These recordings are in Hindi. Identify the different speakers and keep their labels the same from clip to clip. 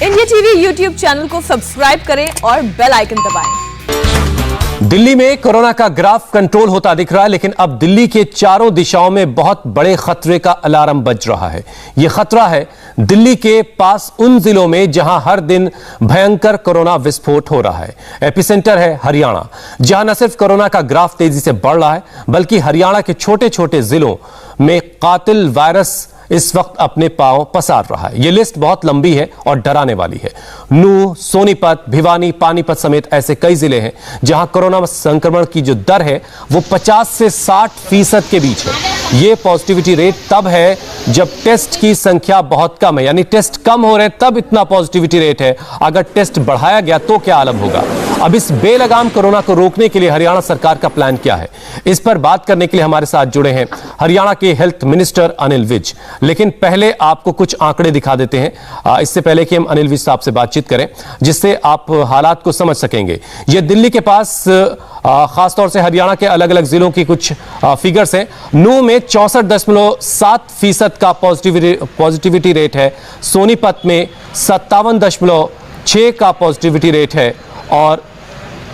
Speaker 1: इंडिया टीवी यूट्यूब चैनल को सब्सक्राइब करें और बेल आइकन दबाएं।
Speaker 2: दिल्ली में कोरोना का ग्राफ कंट्रोल होता दिख रहा है, लेकिन अब दिल्ली के चारों दिशाओं में बहुत बड़े खतरे का अलार्म बज रहा है। यह खतरा है दिल्ली के पास उन जिलों में जहां हर दिन भयंकर कोरोना विस्फोट हो रहा है। एपिसेंटर है हरियाणा, जहां न सिर्फ कोरोना का ग्राफ तेजी से बढ़ रहा है, बल्कि हरियाणा के छोटे छोटे जिलों में कातिल वायरस इस वक्त अपने पांव पसार रहा है। यह लिस्ट बहुत लंबी है और डराने वाली है। नूह, सोनीपत, भिवानी, पानीपत समेत ऐसे कई जिले हैं जहां कोरोना संक्रमण की जो दर है वो 50 से 60% के बीच है। यह पॉजिटिविटी रेट तब है जब टेस्ट की संख्या बहुत कम है, यानी टेस्ट कम हो रहे हैं तब इतना पॉजिटिविटी रेट है। अगर टेस्ट बढ़ाया गया तो क्या आलम होगा। अब इस बेलगाम कोरोना को रोकने के लिए हरियाणा सरकार का प्लान क्या है, इस पर बात करने के लिए हमारे साथ जुड़े हैं हरियाणा के हेल्थ मिनिस्टर अनिल विज। लेकिन पहले आपको कुछ आंकड़े दिखा देते हैं, इससे पहले कि हम अनिल विज साहब से बातचीत करें, जिससे आप हालात को समझ सकेंगे। ये दिल्ली के पास खासतौर से हरियाणा के अलग अलग जिलों की कुछ फिगर्स हैं। नूह में 64.7% का पॉजिटिविटी रेट है, सोनीपत में 57.6 का पॉजिटिविटी रेट है और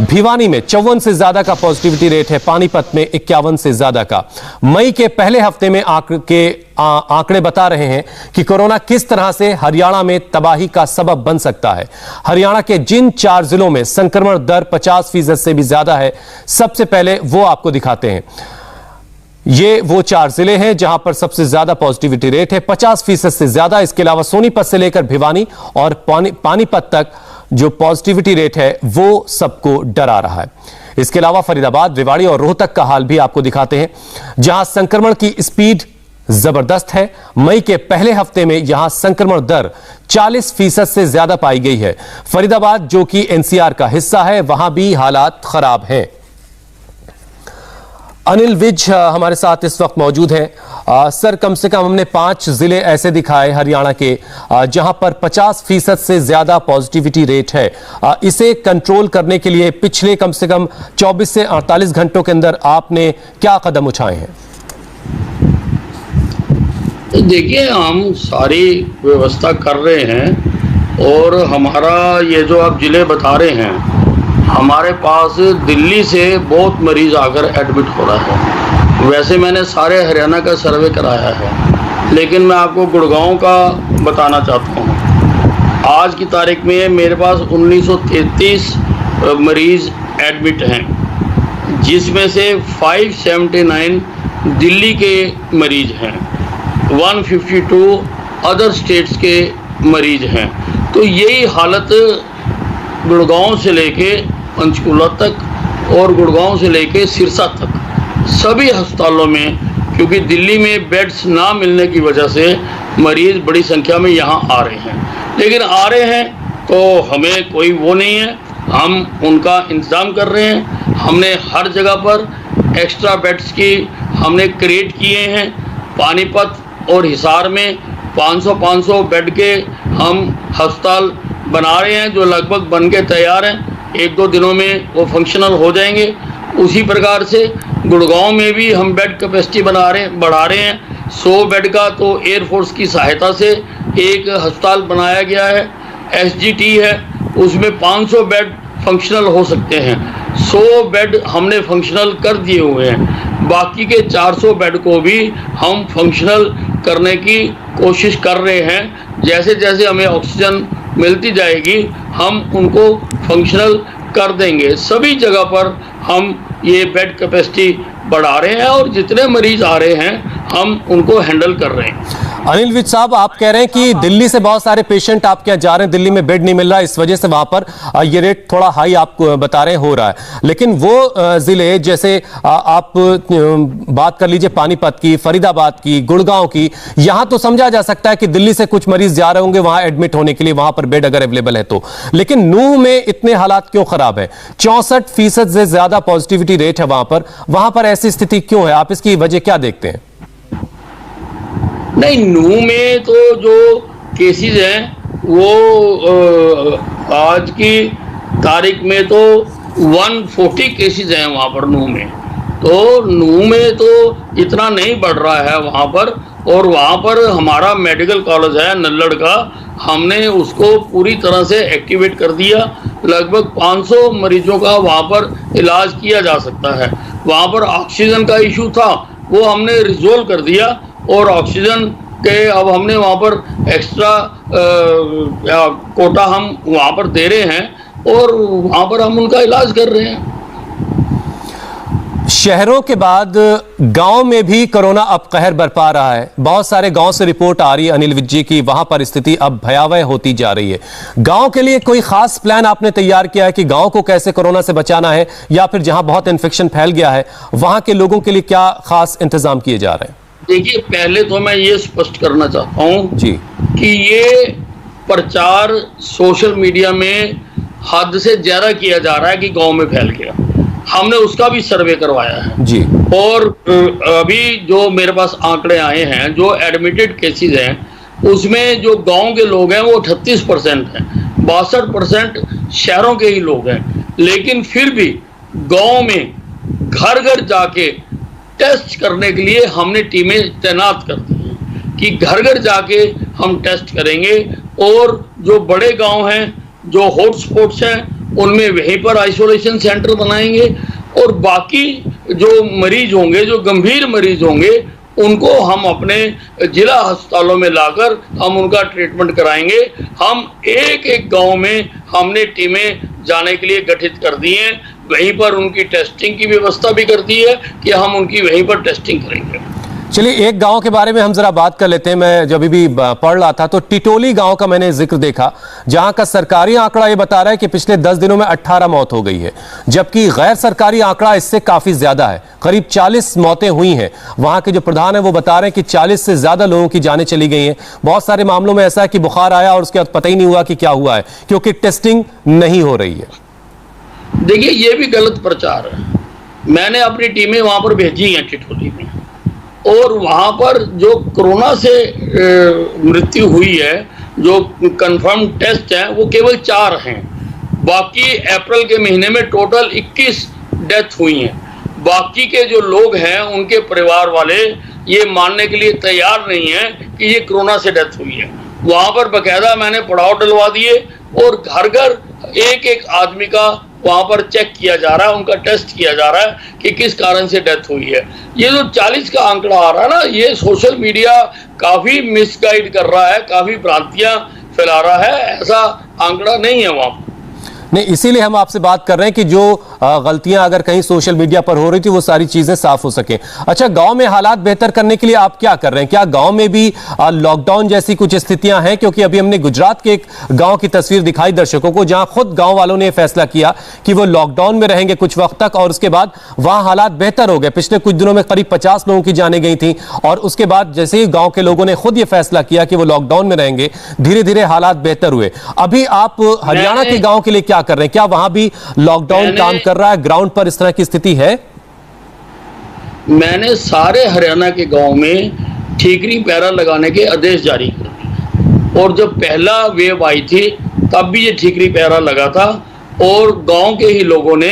Speaker 2: भिवानी में 54 से ज्यादा का पॉजिटिविटी रेट है, पानीपत में 51 से ज्यादा का। मई के पहले हफ्ते में आंकड़े बता रहे हैं कि कोरोना किस तरह से हरियाणा में तबाही का सबब बन सकता है। हरियाणा के जिन 4 जिलों में संक्रमण दर 50% से भी ज्यादा है, सबसे पहले वो आपको दिखाते हैं। ये वो 4 जिले हैं जहां पर सबसे ज्यादा पॉजिटिविटी रेट है, 50% से ज्यादा। इसके अलावा सोनीपत से लेकर भिवानी और पानीपत तक जो पॉजिटिविटी रेट है वो सबको डरा रहा है। इसके अलावा फरीदाबाद, रेवाड़ी और रोहतक का हाल भी आपको दिखाते हैं, जहां संक्रमण की स्पीड जबरदस्त है। मई के पहले हफ्ते में यहां संक्रमण दर 40% से ज्यादा पाई गई है। फरीदाबाद जो कि एनसीआर का हिस्सा है, वहां भी हालात खराब हैं। अनिल विज हमारे साथ इस वक्त मौजूद हैं। सर, कम से कम हमने 5 जिले ऐसे दिखाए हरियाणा के जहां पर 50% से ज्यादा पॉजिटिविटी रेट है। इसे कंट्रोल करने के लिए पिछले कम से कम 24 से 48 घंटों के अंदर आपने क्या कदम उठाए हैं?
Speaker 3: देखिए, हम सारी व्यवस्था कर रहे हैं और हमारा ये जो आप जिले बता रहे हैं, हमारे पास दिल्ली से बहुत मरीज आकर एडमिट हो रहा है। वैसे मैंने सारे हरियाणा का सर्वे कराया है, लेकिन मैं आपको गुड़गांव का बताना चाहता हूँ। आज की तारीख में मेरे पास 1933 मरीज एडमिट हैं, जिसमें से 579 दिल्ली के मरीज हैं, 152 अदर स्टेट्स के मरीज हैं। तो यही हालत गुड़गांव से लेके पंचकूला तक और गुड़गांव से लेके सिरसा तक सभी अस्पतालों में, क्योंकि दिल्ली में बेड्स ना मिलने की वजह से मरीज बड़ी संख्या में यहाँ आ रहे हैं। लेकिन आ रहे हैं तो हमें कोई वो नहीं है, हम उनका इंतज़ाम कर रहे हैं। हमने हर जगह पर एक्स्ट्रा बेड्स की हमने क्रिएट किए हैं। पानीपत और हिसार में 500 बेड के हम अस्पताल बना रहे हैं, जो लगभग बन के तैयार हैं। 1-2 दिनों में वो फंक्शनल हो जाएंगे। उसी प्रकार से गुड़गांव में भी हम बेड कैपेसिटी बढ़ा रहे हैं। 100 बेड का तो एयरफोर्स की सहायता से एक अस्पताल बनाया गया है, SGT है, उसमें 500 बेड फंक्शनल हो सकते हैं। 100 बेड हमने फंक्शनल कर दिए हुए हैं। बाकी के 400 बेड को भी हम फंक्शनल करने की कोशिश कर रहे हैं। जैसे जैसे हमें ऑक्सीजन मिलती जाएगी हम उनको फंक्शनल कर देंगे। सभी जगह पर हम ये बेड कैपेसिटी बढ़ा रहे हैं और जितने मरीज आ रहे हैं हम उनको हैंडल कर रहे हैं।
Speaker 2: अनिल विज साहब, आप कह रहे हैं कि दिल्ली से बहुत सारे पेशेंट आपके यहाँ जा रहे हैं, दिल्ली में बेड नहीं मिल रहा है, इस वजह से वहां पर ये रेट थोड़ा हाई आप बता रहे हैं हो रहा है। लेकिन वो जिले जैसे आप बात कर लीजिए पानीपत की, फरीदाबाद की, गुड़गांव की, यहां तो समझा जा सकता है कि दिल्ली से कुछ मरीज जा रहे होंगे वहां एडमिट होने के लिए, वहां पर बेड अगर अवेलेबल है तो। लेकिन नूह में इतने हालात क्यों खराब है? 64% से ज्यादा पॉजिटिविटी रेट है वहां पर ऐसी स्थिति क्यों है? आप इसकी वजह क्या देखते हैं?
Speaker 3: नहीं, नूह में तो जो केसेस हैं वो आज की तारीख में तो 140 केसेस हैं वहाँ पर नूह में। तो नूह में तो इतना नहीं बढ़ रहा है वहाँ पर। और वहाँ पर हमारा मेडिकल कॉलेज है नल्लड़ का, हमने उसको पूरी तरह से एक्टिवेट कर दिया। लगभग 500 मरीजों का वहाँ पर इलाज किया जा सकता है। वहाँ पर ऑक्सीजन का इशू था, वो हमने रिजोल्व कर दिया और ऑक्सीजन के अब हमने वहाँ पर एक्स्ट्रा कोटा हम वहाँ पर दे रहे हैं और वहाँ पर हम उनका इलाज कर रहे हैं।
Speaker 2: शहरों के बाद गांव में भी कोरोना अब कहर बरपा रहा है। बहुत सारे गांव से रिपोर्ट आ रही है अनिल विज जी की वहां पर स्थिति अब भयावह होती जा रही है। गांव के लिए कोई खास प्लान आपने तैयार किया है कि गांव को कैसे कोरोना से बचाना है, या फिर जहां बहुत इन्फेक्शन फैल गया है वहां के लोगों के लिए क्या खास इंतजाम किए जा रहे हैं?
Speaker 3: देखिए, पहले तो मैं ये स्पष्ट करना चाहता हूँ
Speaker 2: जी
Speaker 3: कि ये प्रचार सोशल मीडिया में हद से ज्यादा किया जा रहा है कि गांव में फैल गया। हमने उसका भी सर्वे करवाया है
Speaker 2: जी,
Speaker 3: और अभी जो मेरे पास आंकड़े आए हैं, जो एडमिटेड केसेस हैं उसमें जो गांव के लोग हैं वो 38% हैं, 62% शहरों के ही लोग हैं। लेकिन फिर भी गांव में घर घर जाके टेस्ट करने के लिए हमने टीमें तैनात कर दी हैं कि घर घर जाके हम टेस्ट करेंगे और जो बड़े गांव हैं, जो हॉटस्पॉट्स हैं, उनमें वहीं पर आइसोलेशन सेंटर बनाएंगे और बाकी जो मरीज होंगे, जो गंभीर मरीज होंगे, उनको हम अपने जिला अस्पतालों में लाकर हम उनका ट्रीटमेंट कराएंगे। हम एक एक गांव में हमने टीमें जाने के लिए गठित कर दी हैं, वहीं पर उनकी टेस्टिंग की व्यवस्था भी कर दी है कि हम उनकी वहीं पर टेस्टिंग करेंगे।
Speaker 2: चलिए एक गांव के बारे में हम जरा बात कर लेते हैं। मैं जब भी पढ़ रहा था तो टिटोली गांव का मैंने जिक्र देखा, जहां का सरकारी आंकड़ा ये बता रहा है कि पिछले 10 दिनों में 18 मौत हो गई है, जबकि गैर सरकारी आंकड़ा इससे काफी ज्यादा है, करीब 40 मौतें हुई हैं। वहां के जो प्रधान है वो बता रहे हैं कि 40 से ज्यादा लोगों की जानें चली गई हैं। बहुत सारे मामलों में ऐसा है कि बुखार आया और उसके बाद पता ही नहीं हुआ कि क्या हुआ है, क्योंकि टेस्टिंग नहीं हो रही है।
Speaker 3: देखिए, ये भी गलत प्रचार है। मैंने अपनी टीमें वहां पर भेजी हैं टिटोली में, और वहां पर जो कोरोना से मृत्यु हुई है, जो कंफर्म टेस्ट है, वो केवल 4 हैं। बाकी अप्रैल के महीने में टोटल 21 डेथ हुई हैं। बाकी के जो लोग हैं उनके परिवार वाले ये मानने के लिए तैयार नहीं है कि ये कोरोना से डेथ हुई है। वहां पर बकायदा मैंने पड़ाव डलवा दिए और घर घर एक एक आदमी का वहां पर चेक किया जा रहा है, उनका टेस्ट किया जा रहा है कि किस कारण से डेथ हुई है। ये जो 40 का आंकड़ा आ रहा है ना, ये सोशल मीडिया काफी मिसगाइड कर रहा है, काफी भ्रांतियां फैला रहा है। ऐसा आंकड़ा नहीं है वहां।
Speaker 2: नहीं, इसीलिए हम आपसे बात कर रहे हैं कि जो गलतियां अगर कहीं सोशल मीडिया पर हो रही थी वो सारी चीजें साफ हो सके। अच्छा, गांव में हालात बेहतर करने के लिए आप क्या कर रहे हैं? क्या गांव में भी लॉकडाउन जैसी कुछ स्थितियां हैं? क्योंकि अभी हमने गुजरात के एक गांव की तस्वीर दिखाई दर्शकों को, जहां खुद गांव वालों ने फैसला किया कि वो लॉकडाउन में रहेंगे कुछ वक्त तक, और उसके बाद वहां हालात बेहतर हो गए। पिछले कुछ दिनों में करीब 50 लोगों की जानें गई थी, और उसके बाद जैसे ही गांव के लोगों ने खुद ये फैसला किया कि वो लॉकडाउन में रहेंगे, धीरे धीरे हालात बेहतर हुए। अभी आप हरियाणा के गांव के लिए क्या कर रहे हैं? क्या वहां भी लॉकडाउन काम कर रहा है? ग्राउंड पर इस तरह की स्थिति है?
Speaker 3: मैंने सारे हरियाणा के गांव में ठीकरी पैरा लगाने के आदेश जारी कर दिए, और जब पहला वेव आई थी तब भी ये ठीकरी पैरा लगा था, और गांव के ही लोगों ने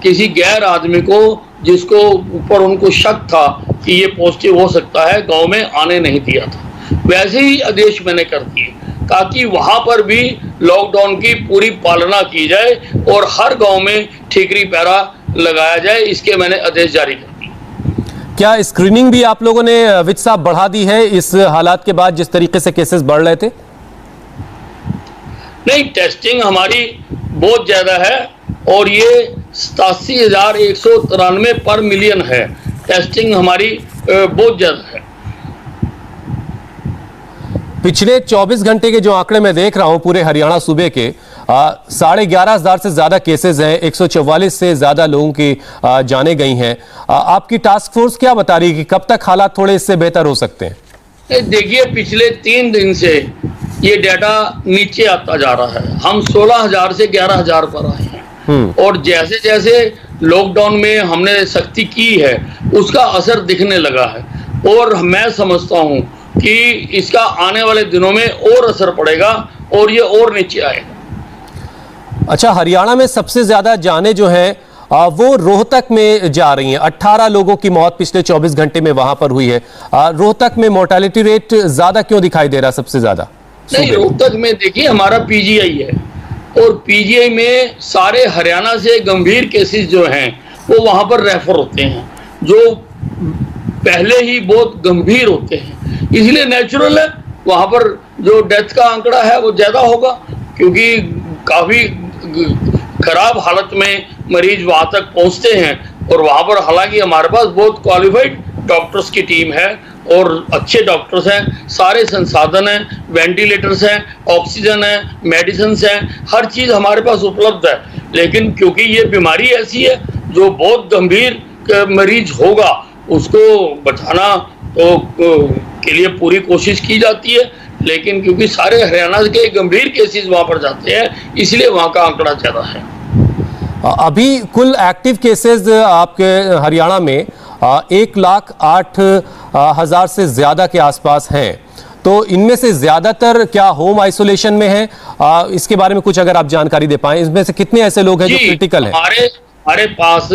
Speaker 3: किसी गैर आदमी को, जिसको ऊपर उनको शक था कि ये पॉजिटिव हो सकता है, गांव में आने नहीं दिया था। वैसे ही आदेश मैंने कर दिए ताकि वहां पर भी लॉकडाउन की पूरी पालना की जाए और हर गांव में ठीकरी पैरा लगाया जाए। इसके मैंने आदेश जारी कर दिए।
Speaker 2: क्या स्क्रीनिंग भी आप लोगों ने विज साहब बढ़ा दी है इस हालात के बाद, जिस तरीके से केसेस बढ़ रहे थे?
Speaker 3: नहीं, टेस्टिंग हमारी बहुत ज्यादा है और ये 87,193 पर मिलियन है। टेस्टिंग हमारी बहुत ज्यादा है।
Speaker 2: पिछले 24 घंटे के जो आंकड़े मैं देख रहा हूं पूरे हरियाणा सूबे के, 11,500 से ज्यादा केसेस हैं, 144 से ज्यादा लोगों की जानें गई हैं। आपकी टास्क फोर्स क्या बता रही है कि कब तक हालात थोड़े इससे बेहतर हो सकते हैं?
Speaker 3: देखिए, पिछले 3 दिन से ये डाटा नीचे आता जा रहा है। हम 16,000 से 11,000 पर आए हैं, और जैसे जैसे लॉकडाउन में हमने सख्ती की है उसका असर दिखने लगा है, और मैं समझता हूं कि इसका आने वाले दिनों में और असर पड़ेगा और ये और नीचे आएगा।
Speaker 2: अच्छा, हरियाणा में सबसे ज्यादा जानें जो हैं वो रोहतक में जा रही हैं। 18 लोगों की मौत पिछले 24 घंटे में वहां पर हुई है। रोहतक में मोर्टेलिटी रेट ज्यादा क्यों दिखाई दे रहा है सबसे ज्यादा?
Speaker 3: नहीं, रोहतक में देखिए हमारा पीजीआई है और पीजीआई में सारे हरियाणा से गंभीर केसेस जो हैं वो वहां पर रेफर होते हैं, जो पहले ही बहुत गंभीर होते हैं। इसलिए नेचुरल है वहां पर जो डेथ का आंकड़ा है वो ज्यादा होगा, क्योंकि काफी खराब हालत में मरीज वहां तक पहुंचते हैं। और वहां पर हालांकि हमारे पास बहुत क्वालिफाइड डॉक्टर्स की टीम है और अच्छे डॉक्टर्स हैं, सारे संसाधन हैं, वेंटिलेटर्स हैं, ऑक्सीजन है, मेडिसिन हैं, हर चीज़ हमारे पास उपलब्ध है। लेकिन क्योंकि ये बीमारी ऐसी है जो बहुत गंभीर मरीज होगा, उसको बचाना तो के लिए पूरी कोशिश की जाती है, लेकिन क्योंकि सारे हरियाणा के गंभीर केसेस वहाँ पर जाते हैं, इसलिए वहाँ का आंकड़ा ज़्यादा है।
Speaker 2: अभी कुल एक्टिव केसेस आपके हरियाणा में 1,08,000 से ज्यादा के आसपास हैं, तो इनमें से ज्यादातर क्या होम आइसोलेशन में हैं? इसके बारे में कुछ अगर आप जानकारी दे पाएं, इसमें से कितने ऐसे लोग हैं जो क्रिटिकल हैं?
Speaker 3: हमारे पास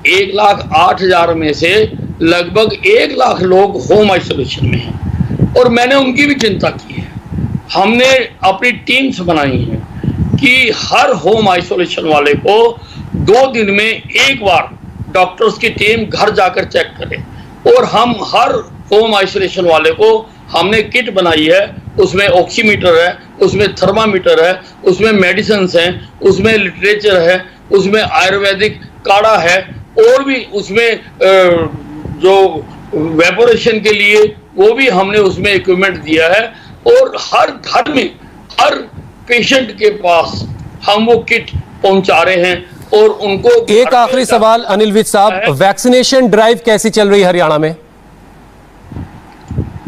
Speaker 3: 1,08,000 में से लगभग 1 लाख लोग होम आइसोलेशन में हैं और मैंने उनकी भी चिंता की है। हमने अपनी टीम्स बनाई हैं कि हर होम आइसोलेशन वाले को 2 दिन में एक बार डॉक्टर्स की टीम घर जाकर चेक करे। और हम हर होम आइसोलेशन वाले को हमने किट बनाई है, उसमें ऑक्सीमीटर है, उसमें थर्मामीटर है, उसमें मेडिसिन हैं, उसमें लिटरेचर है, उसमें आयुर्वेदिक काढ़ा है और भी उसमें जो वेपोरेशन के लिए वो भी हमने उसमें इक्विपमेंट दिया है। और हर घर में हर पेशेंट के पास हम वो किट पहुंचा रहे हैं और उनको।
Speaker 2: एक आखिरी सवाल अनिल विज साहब, वैक्सीनेशन ड्राइव कैसी चल रही है हरियाणा में?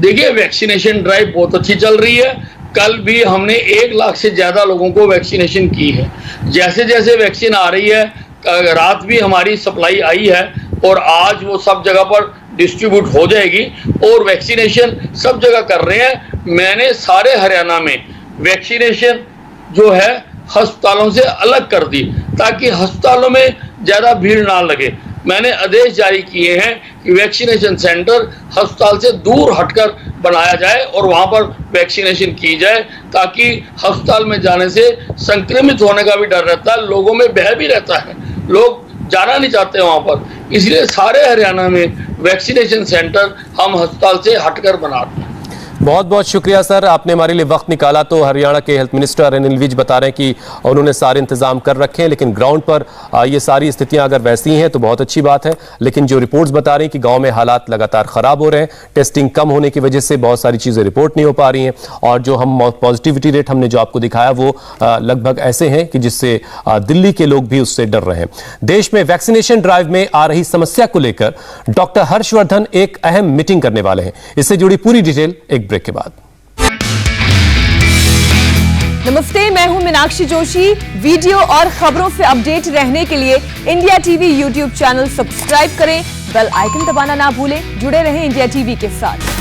Speaker 3: देखिए वैक्सीनेशन ड्राइव बहुत अच्छी चल रही है। कल भी हमने 1 लाख से ज्यादा लोगों को वैक्सीनेशन की है। जैसे जैसे वैक्सीन आ रही है, रात भी हमारी सप्लाई आई है और आज वो सब जगह पर डिस्ट्रीब्यूट हो जाएगी और वैक्सीनेशन सब जगह कर रहे हैं। मैंने सारे हरियाणा में वैक्सीनेशन जो है अस्पतालों से अलग कर दी ताकि अस्पतालों में ज़्यादा भीड़ ना लगे। मैंने आदेश जारी किए हैं कि वैक्सीनेशन सेंटर अस्पताल से दूर हटकर बनाया जाए और वहाँ पर वैक्सीनेशन की जाए, ताकि अस्पताल में जाने से संक्रमित होने का भी डर रहता है, लोगों में भय भी रहता है, लोग जाना नहीं चाहते वहाँ पर। इसलिए सारे हरियाणा में वैक्सीनेशन सेंटर हम अस्पताल से हटकर बनाते हैं।
Speaker 2: बहुत बहुत शुक्रिया सर, आपने हमारे लिए वक्त निकाला। तो हरियाणा के हेल्थ मिनिस्टर अनिल विज बता रहे हैं कि उन्होंने सारे इंतजाम कर रखे हैं, लेकिन ग्राउंड पर ये सारी स्थितियां अगर वैसी हैं तो बहुत अच्छी बात है। लेकिन जो रिपोर्ट्स बता रही हैं कि गांव में हालात लगातार खराब हो रहे हैं, टेस्टिंग कम होने की वजह से बहुत सारी चीज़ें रिपोर्ट नहीं हो पा रही हैं और जो हम पॉजिटिविटी रेट हमने जो आपको दिखाया वो लगभग ऐसे हैं कि जिससे दिल्ली के लोग भी उससे डर रहे हैं। देश में वैक्सीनेशन ड्राइव में आ रही समस्या को लेकर डॉक्टर हर्षवर्धन एक अहम मीटिंग करने वाले हैं। इससे जुड़ी पूरी डिटेल एक ब्रेक के बाद।
Speaker 1: नमस्ते, मैं हूं मीनाक्षी जोशी। वीडियो और खबरों से अपडेट रहने के लिए India TV YouTube channel subscribe करें, बेल आइकन दबाना ना भूलें। जुड़े रहें इंडिया टीवी के साथ।